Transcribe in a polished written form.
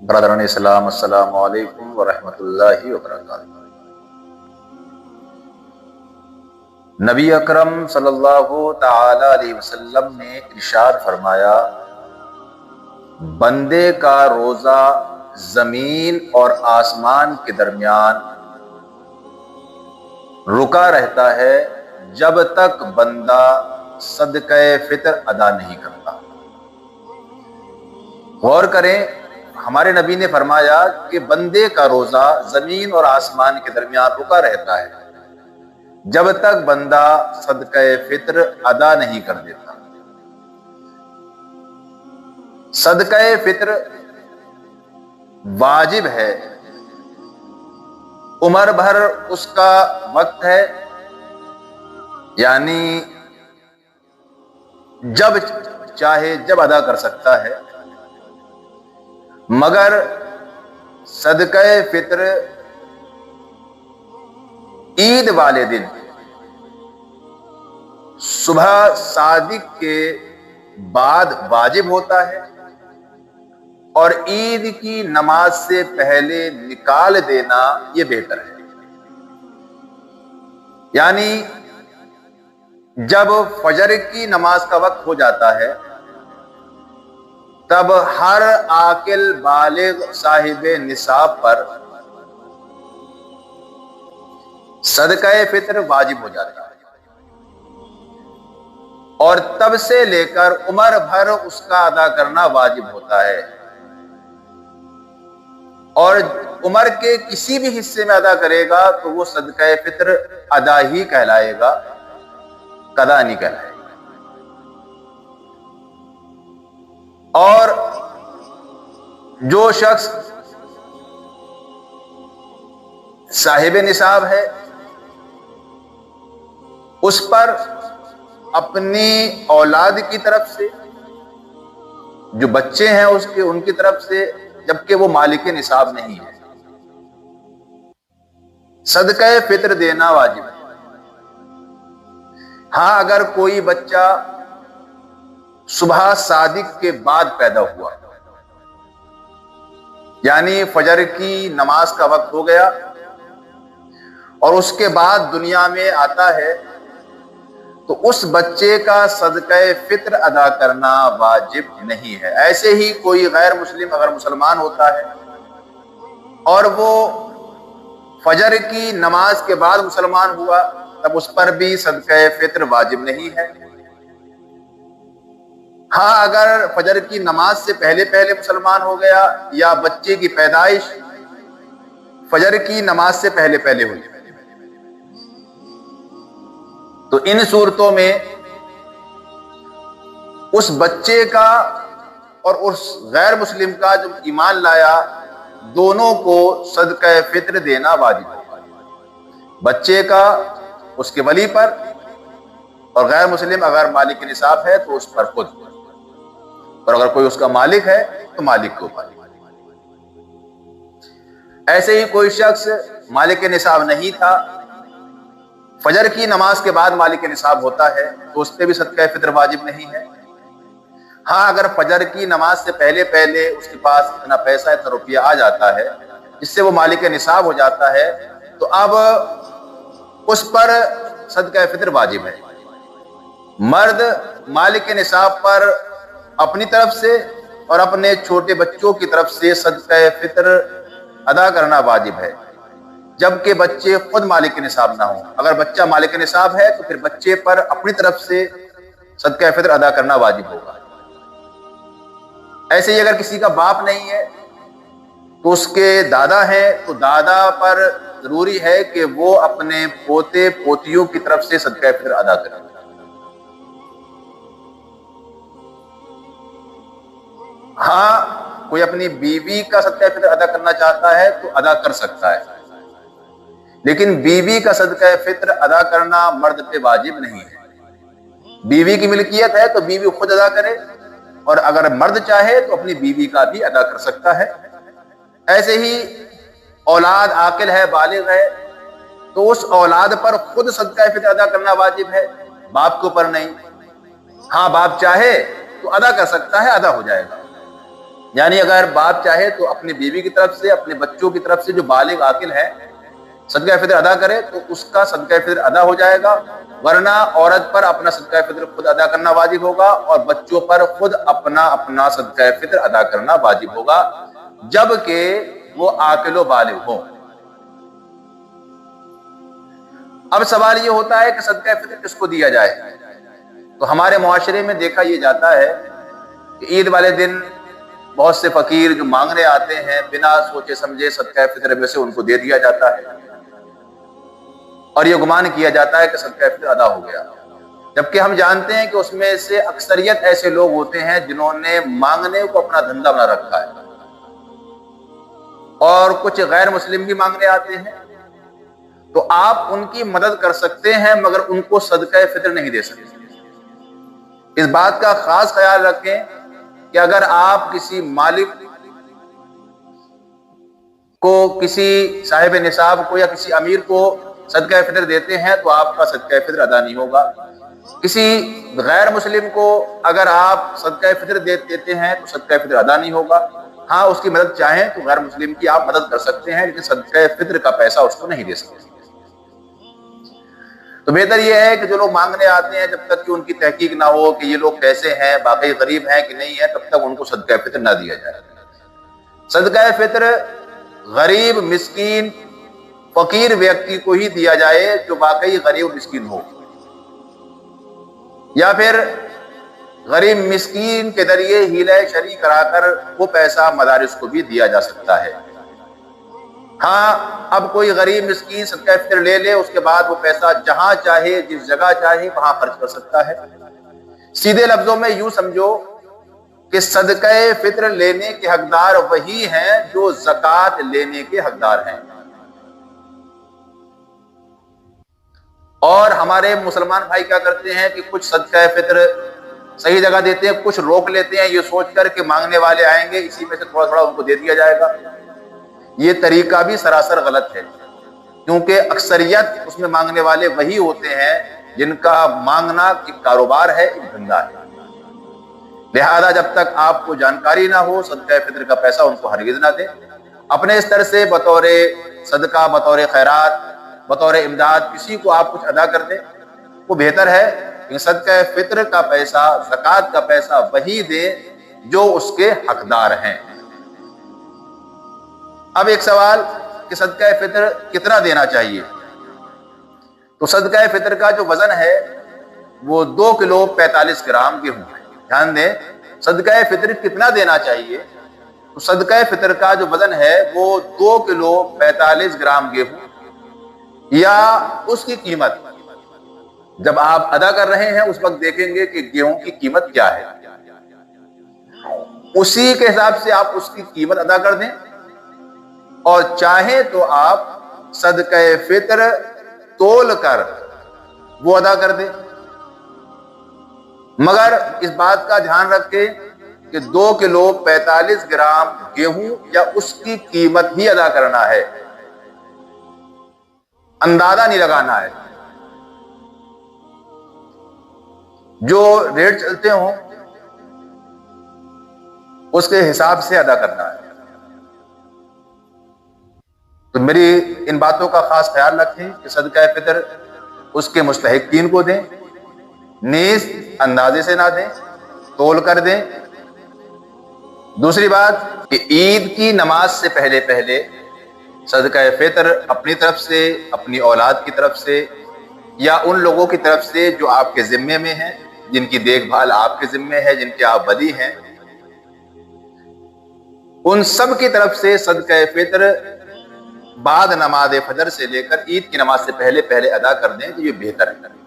برادران اسلام، السلام علیکم ورحمۃ اللہ وبرکاتہ۔ نبی اکرم صلی اللہ تعالی علیہ وسلم نے ارشاد فرمایا، بندے کا روزہ زمین اور آسمان کے درمیان رکا رہتا ہے جب تک بندہ صدقہ فطر ادا نہیں کرتا۔ غور کریں، ہمارے نبی نے فرمایا کہ بندے کا روزہ زمین اور آسمان کے درمیان رکا رہتا ہے جب تک بندہ صدقہ فطر ادا نہیں کر دیتا۔ صدقہ فطر واجب ہے، عمر بھر اس کا وقت ہے، یعنی جب چاہے جب ادا کر سکتا ہے، مگر صدقہ فطر عید والے دن صبح صادق کے بعد واجب ہوتا ہے اور عید کی نماز سے پہلے نکال دینا یہ بہتر ہے۔ یعنی جب فجر کی نماز کا وقت ہو جاتا ہے تب ہر عاقل بالغ صاحب نصاب پر صدقہ فطر واجب ہو جاتا ہے، اور تب سے لے کر عمر بھر اس کا ادا کرنا واجب ہوتا ہے، اور عمر کے کسی بھی حصے میں ادا کرے گا تو وہ صدقہ فطر ادا ہی کہلائے گا، قضا نہیں کہلائے گا۔ اور جو شخص صاحب نصاب ہے اس پر اپنی اولاد کی طرف سے، جو بچے ہیں اس کے، ان کی طرف سے، جبکہ وہ مالک نصاب نہیں ہے، صدقہ فطر دینا واجب ہے۔ ہاں، اگر کوئی بچہ صبح صادق کے بعد پیدا ہوا، یعنی فجر کی نماز کا وقت ہو گیا اور اس کے بعد دنیا میں آتا ہے، تو اس بچے کا صدقہ فطر ادا کرنا واجب نہیں ہے۔ ایسے ہی کوئی غیر مسلم اگر مسلمان ہوتا ہے اور وہ فجر کی نماز کے بعد مسلمان ہوا، تب اس پر بھی صدقہ فطر واجب نہیں ہے۔ ہاں، اگر فجر کی نماز سے پہلے پہلے مسلمان ہو گیا یا بچے کی پیدائش فجر کی نماز سے پہلے پہلے ہوئی، تو ان صورتوں میں اس بچے کا اور اس غیر مسلم کا جو ایمان لایا، دونوں کو صدقہ فطر دینا واجب ہے، بچے کا اس کے ولی پر، اور غیر مسلم اگر مالک نصاب ہے تو اس پر خود، اور اگر کوئی اس کا مالک ہے تو مالک کے اوپر۔ ایسے ہی کوئی شخص مالک نصاب نہیں تھا، فجر کی نماز کے بعد مالک نصاب ہوتا ہے، تو اس پہ بھی صدقہ فطر واجب نہیں ہے۔ ہاں، اگر فجر کی نماز سے پہلے پہلے اس کے پاس اتنا پیسہ، اتنا روپیہ آ جاتا ہے جس سے وہ مالک نصاب ہو جاتا ہے، تو اب اس پر صدقہ فطر واجب ہے۔ مرد مالک نصاب پر اپنی طرف سے اور اپنے چھوٹے بچوں کی طرف سے صدقہ فطر ادا کرنا واجب ہے، جبکہ بچے خود مالک نصاب نہ ہوں۔ اگر بچہ مالک نصاب ہے تو پھر بچے پر اپنی طرف سے صدقہ فطر ادا کرنا واجب ہوگا۔ ایسے ہی اگر کسی کا باپ نہیں ہے تو اس کے دادا ہیں، تو دادا پر ضروری ہے کہ وہ اپنے پوتے پوتیوں کی طرف سے صدقہ فطر ادا کرے۔ ہاں، کوئی اپنی بیوی کا صدقہ فطر ادا کرنا چاہتا ہے تو ادا کر سکتا ہے، لیکن بیوی کا صدقہ فطر ادا کرنا مرد پہ واجب نہیں ہے۔ بیوی کی ملکیت ہے تو بیوی خود ادا کرے، اور اگر مرد چاہے تو اپنی بیوی کا بھی ادا کر سکتا ہے۔ ایسے ہی اولاد عاقل ہے، بالغ ہے، تو اس اولاد پر خود صدقہ فطر ادا کرنا واجب ہے، باپ کے اوپر نہیں۔ ہاں، باپ چاہے تو ادا کر سکتا ہے، ادا ہو جائے گا۔ یعنی اگر باپ چاہے تو اپنی بیوی کی طرف سے، اپنے بچوں کی طرف سے جو بالغ عاقل ہے صدقہ فطر ادا کرے تو اس کا صدقہ فطر ادا ہو جائے گا، ورنہ عورت پر اپنا صدقہ فطر خود ادا کرنا واجب ہوگا اور بچوں پر خود اپنا صدقہ فطر ادا کرنا واجب ہوگا، جبکہ وہ عاقل و بالغ ہو۔ اب سوال یہ ہوتا ہے کہ صدقہ فطر کس کو دیا جائے؟ تو ہمارے معاشرے میں دیکھا یہ جاتا ہے کہ عید والے دن بہت سے فقیر جو مانگنے آتے ہیں بنا سوچے سمجھے صدقہ فطر میں سے ان کو دے دیا جاتا ہے اور یہ گمان کیا جاتا ہے کہ صدقہ فطر ادا ہو گیا، جبکہ ہم جانتے ہیں کہ اس میں سے اکثریت ایسے لوگ ہوتے ہیں جنہوں نے مانگنے کو اپنا دھندا بنا رکھا ہے، اور کچھ غیر مسلم بھی مانگنے آتے ہیں، تو آپ ان کی مدد کر سکتے ہیں مگر ان کو صدقہ فطر نہیں دے سکتے۔ اس بات کا خاص خیال رکھیں کہ اگر آپ کسی مالک کو، کسی صاحب نصاب کو یا کسی امیر کو صدقہ فطر دیتے ہیں تو آپ کا صدقہ فطر ادا نہیں ہوگا۔ کسی غیر مسلم کو اگر آپ صدقہ فطر دیتے ہیں تو صدقہ فطر ادا نہیں ہوگا۔ ہاں، اس کی مدد چاہیں تو غیر مسلم کی آپ مدد کر سکتے ہیں، لیکن صدقہ فطر کا پیسہ اس کو نہیں دے سکتے۔ تو بہتر یہ ہے کہ جو لوگ مانگنے آتے ہیں جب تک کہ ان کی تحقیق نہ ہو کہ یہ لوگ کیسے ہیں، واقعی غریب ہیں کہ نہیں ہیں، تب تک ان کو صدقہ فطر نہ دیا جائے۔ صدقہ فطر غریب، مسکین، فقیر ویکتی کو ہی دیا جائے جو واقعی غریب مسکین ہو، یا پھر غریب مسکین کے ذریعے ہیلہ شرعی کرا کر وہ پیسہ مدارس کو بھی دیا جا سکتا ہے۔ ہاں، اب کوئی غریب مسکین صدقہ فطر لے لے، اس کے بعد وہ پیسہ جہاں چاہے، جس جگہ چاہے وہاں خرچ کر سکتا ہے۔ سیدھے لفظوں میں یوں سمجھو کہ صدقہ فطر لینے کے حقدار وہی ہیں جو زکوٰۃ لینے کے حقدار ہیں، اور ہمارے مسلمان بھائی کیا کرتے ہیں کہ کچھ صدقہ فطر صحیح جگہ دیتے ہیں، کچھ روک لیتے ہیں یہ سوچ کر کہ مانگنے والے آئیں گے، اسی میں سے تھوڑا تھوڑا ان کو دے دیا جائے گا۔ یہ طریقہ بھی سراسر غلط ہے، کیونکہ اکثریت اس میں مانگنے والے وہی ہوتے ہیں جن کا مانگنا ایک کاروبار ہے، ایک دھندا ہے۔ لہذا جب تک آپ کو جانکاری نہ ہو صدقہ فطر کا پیسہ ان کو ہرگز نہ دیں۔ اپنے استر سے بطور صدقہ، بطور خیرات، بطور امداد کسی کو آپ کچھ ادا کر دیں، وہ بہتر ہے کہ صدقہ فطر کا پیسہ، زکوٰۃ کا پیسہ وہی دیں جو اس کے حقدار ہیں۔ اب ایک سوال کہ صدقہ فطر کتنا دینا چاہیے؟ تو صدقہ فطر کا جو وزن ہے وہ 2 کلو 45 گرام گیہوں ہے۔ دھیان دیں، صدقہ فطر کتنا دینا چاہیے؟ تو صدقہ فطر کا جو وزن ہے وہ 2 کلو 45 گرام گیہوں، یا اس کی قیمت جب آپ ادا کر رہے ہیں اس وقت دیکھیں گے کہ گیہوں کی قیمت کیا ہے، اسی کے حساب سے آپ اس کی قیمت ادا کر دیں، اور چاہیں تو آپ صدقہ فطر تول کر وہ ادا کر دیں، مگر اس بات کا دھیان رکھیں کہ 2 کلو 45 گرام گیہوں یا اس کی قیمت ہی ادا کرنا ہے، اندازہ نہیں لگانا ہے۔ جو ریٹ چلتے ہوں اس کے حساب سے ادا کرنا ہے۔ تو میری ان باتوں کا خاص خیال رکھیں کہ صدقہ فطر اس کے مستحقین کو دیں، نیز اندازے سے نہ دیں، تول کر دیں۔ دوسری بات کہ عید کی نماز سے پہلے صدقہ فطر اپنی طرف سے، اپنی اولاد کی طرف سے، یا ان لوگوں کی طرف سے جو آپ کے ذمے میں ہیں، جن کی دیکھ بھال آپ کے ذمے ہے، جن کے آپ ولی ہیں، ان سب کی طرف سے صدقہ فطر بعد نماز فجر سے لے کر عید کی نماز سے پہلے ادا کر دیں تو یہ بہتر ہے۔